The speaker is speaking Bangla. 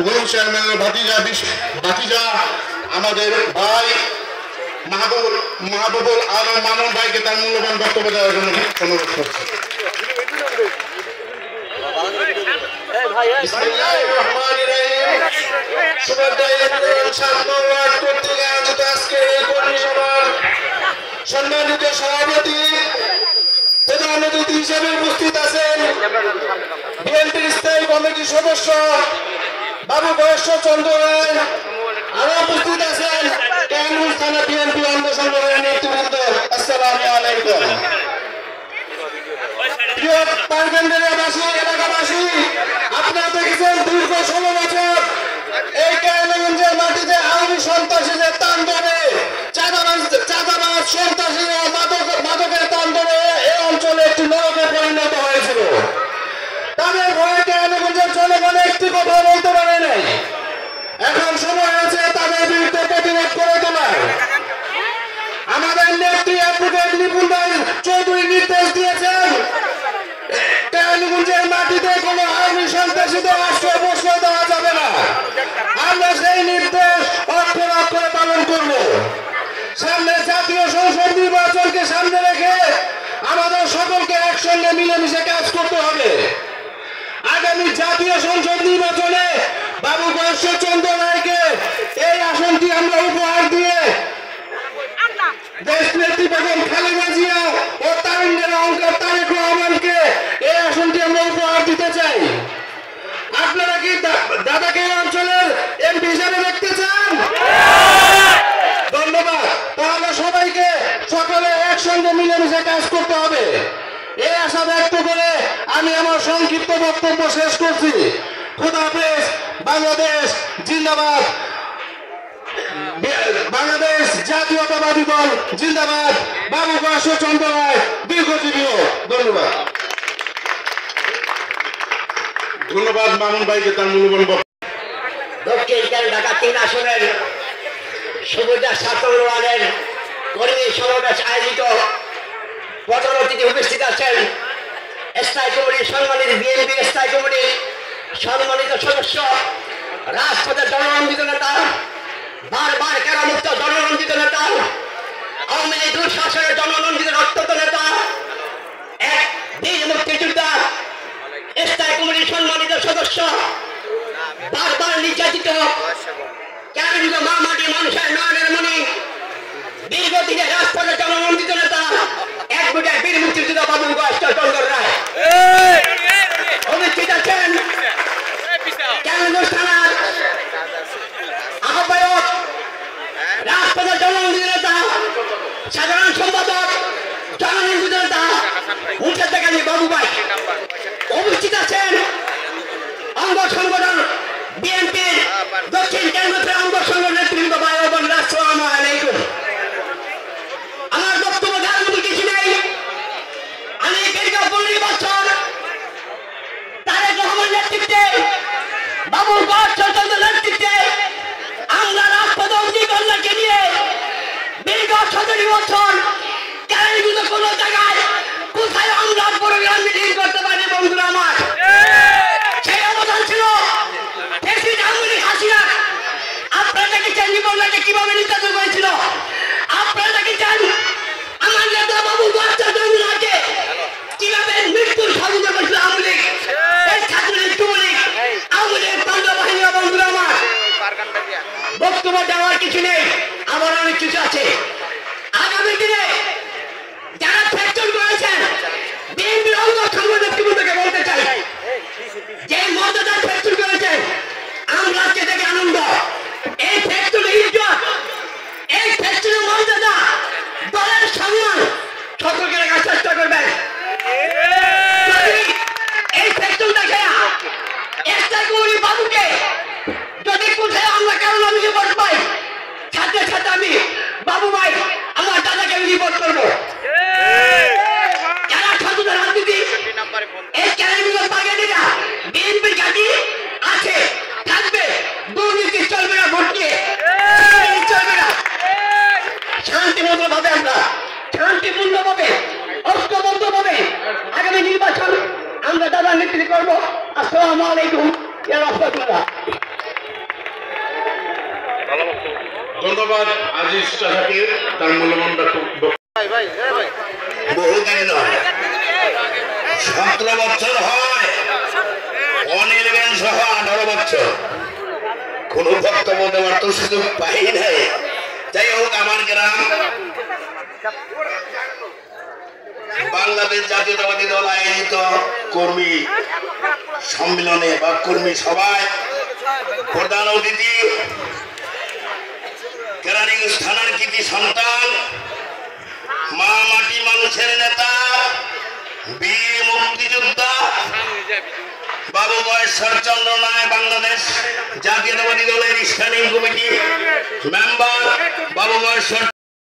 চেয়ারম্যানের ভাতিজা আমাদের ভাই মাহবুবুল আলম মামুন ভাইকে তার মূল্যবান বক্তব্য দেওয়ার জন্য অনুরোধ করছি। সম্মানিত সভাপতি, প্রধান অতিথি হিসেবে উপস্থিত আছেন বিএনপির স্থায়ী কমিটির সদস্য বাবু বয়স্ক চন্দ্র রায়, আরো উপস্থিত আছেন কেরানীগঞ্জ থানা বিএনপি অঙ্গ সংগঠনের নেতৃবৃন্দ। আসসালামু আলাইকুম। প্রিয় পারগেন্দ্রিয়াবাসী, এলাকাবাসী, আপনারা দেখেছেন দীর্ঘ 16 বছর এই কেরানীগঞ্জের মাটিতে আওয়ামী সন্ত্রাসীদের তাণ্ডবে, চাঁদাবাজ সন্ত্রাসী ও মাদকের তাণ্ডবে এই অঞ্চলে একটি নরকে পরিণত হয়েছিল। তাদের ভয়ে কেরানীগঞ্জের জনগণ একটি কথা বলতে পারে নাই। এখন সময় হয়েছে তাদের বিরুদ্ধে প্রতিরোধ করে তোলার। আমাদের নেত্রী অ্যাডভোকেট নিপুণ চৌধুরী নির্দেশ দিয়েছেন কেরানীগঞ্জের মাটিতে কোনো আওয়ামী সন্ত্রাসীদের আশ্রয় প্রশ্রয় দেওয়া যাবে না। আমরা সেই নির্দেশ অক্ষরে অক্ষরে পালন করব। সামনে জাতীয় সংসদ নির্বাচনকে সামনে রেখে আমাদের সকলকে একসঙ্গে মিলেমিশে কাজ করতে হবে। আগামী জাতীয় সংসদ নির্বাচনে বাবু বয়স্ক চন্দ্র রায়কে এই আসনটি আমরা উপহার দিয়ে দেশ নেত্রী বেগম খালেদা জিয়া ও তারুণ্যের অহংকার তারেক রহমানকে এই আসনটি আমরা উপহার দিতে চাই। আপনারা কি দাদাকে এই অঞ্চলের এমপি হিসাবে দেখতে চান? ধন্যবাদ। তাহলে সবাইকে সকলে একসঙ্গে মিলেমিশে কাজ করতে হবে। এই আশা ব্যক্ত করে আমি আমার সংক্ষিপ্ত বক্তব্য শেষ করছি। খোদা হাফেজ। বাংলাদেশ জিন্দাবাদ। বাংলাদেশ জাতীয়তাবাদী দল জিন্দাবাদ। বাবু বয়স্ক চন্দ্র রায় দীর্ঘজীবী হোক। ধন্যবাদ। ধন্যবাদ মামুন ভাইকে তার মূল্যবান বক্তব্য। দক্ষিণ ঢাকা 3 আসনের সুবিধা ছাত্র ওয়ার্ডের কর্মী সমাবেশ আয়োজিত প্রধান অতিথি উপস্থিত আছেন স্থায়ী কমিটির সম্মানিত বিএনপি স্থায়ী কমিটির সম্মানিত সদস্য, রাজপথের জনরঞ্জিত নেতা, বারবার কারামুক্ত জনরঞ্জিত নেতা, আওয়ামী লীগ দুঃশাসনের জনরঞ্জিত রক্তত নেতা, এক বীর মুক্তিযোদ্ধা, স্থায়ী কমিটির সম্মানিত সদস্য, বারবার নির্যাতিত কেরানীগঞ্জ মা মাটি মানুষের নয়নের মণি, দীর্ঘদিনের রাজপথের জনরঞ্জিত নেতা, এক বুটের বীর মুক্তিযোদ্ধা বাবু বয়স্ক চন্দ্র রায় উপস্থিত আছেন কেরানীগঞ্জ থানার আহ্বায়ক, রাজপথের জনরঞ্জিত নেতা, সাধারণ সম্পাদক, জনরঞ্জিত নেতা মুখের দেখানি বাবু ভাই উপস্থিত আছেন অঙ্গ সংগঠন বিএনপির দক্ষিণ কেন্দ্রের অঙ্গ সংগঠন নেতৃবৃন্দ ভাই ও বোনেরা। আসসালামু আলাইকুম। আমার বক্তব্য দেওয়ার মতো কিছু নেই। আমি দীর্ঘ 15 বছর তারেক রহমানের নেতৃত্বে, বাবু বয়স্ক চন্দ্রের নেতৃত্বে আমরা রাজপথে অগ্নিকন্যাকে নিয়ে দীর্ঘ 17 বছর কেরানীগঞ্জে কোনো জায়গায় কোথায় আমরা প্রোগ্রাম মিটিং করতে পারি বন্ধুরা আমার। সেই অবদান ছিল হাসিনা। আপনারা দেখেছেন জীবনটাকে কিভাবে নির্যাতন করেছিল। আপনারা দেখেছেন আমার নেতা বাবু বয়স্ক চন্দ্রকে কিভাবে মৃত্যুর স্বাগত করেছিল আওয়ামী লীগ, এই ছাত্রলীগ, যুবলীগ, আওয়ামী লীগ পান্ডা বাহিনী। বন্ধুরা আমার, বক্তব্য দেওয়ার কিছু নেই, আবার অনেক কিছু আছে। আগামী দিনে যারা ফ্যাকচর করেছেন বিএনপির অঙ্গ সংগঠন নেতৃবৃন্দকে বলতে চাই, যে মর্যাদার ফ্যাকচর করেছেন আমরা আজকে থেকে আনন্দ। এই ফ্যাক্টরি ইজ্জত, এই ফ্যাক্টরির মর্যাদা, দলের সম্মান সকলকে রাখার চেষ্টা করবেন। এই ফ্যাক্টরি দেখে বাবুকে যদি কোথায় আমরা কারণ আমি রিপোর্ট পাই, সাথে সাথে আমি বাবু ভাই আমার দাদাকে আমি রিপোর্ট করবো। যারা সচেতন রাজনীতি এই কেরানীগঞ্জ বাগেরীরা বিএনপির গাড়ি আছে, থাকবে, দুর্নীতি চলবে না, ভোট নিয়ে চলবে না। শান্তিপূর্ণ ভাবে আমরা শান্তিপূর্ণ ভাবে ঐক্যবদ্ধ ভাবে আগামী নির্বাচন আমরা দাদা নেতৃত্ব করবো। আসসালামু আলাইকুম ওয়া রাহমাতুল্লাহ। ধন্যবাদ আজিজ চাচাকে তার মূল্যবান বহুদিন নয় 17 বছর হয় অনির্বাণ সহ 18 বছর কোন বক্তব্য দেওয়ার তো সুযোগ পাই নাই। যাই হোক, আমার গ্রাম বাংলাদেশ জাতীয়তাবাদী দল আয়োজিত কর্মী সম্মেলনে বা কর্মী সভায় প্রধান অতিথি কেরানীগঞ্জ থানার কৃতি সন্তান, মা মাটি মানুষের নেতা, বীর মুক্তিযোদ্ধা বাবু মহেশ্বর চন্দ্র নায়, বাংলাদেশ জাতীয়তাবাদী দলের স্ট্যান্ডিং কমিটি মেম্বার বাবু মহেশ্বর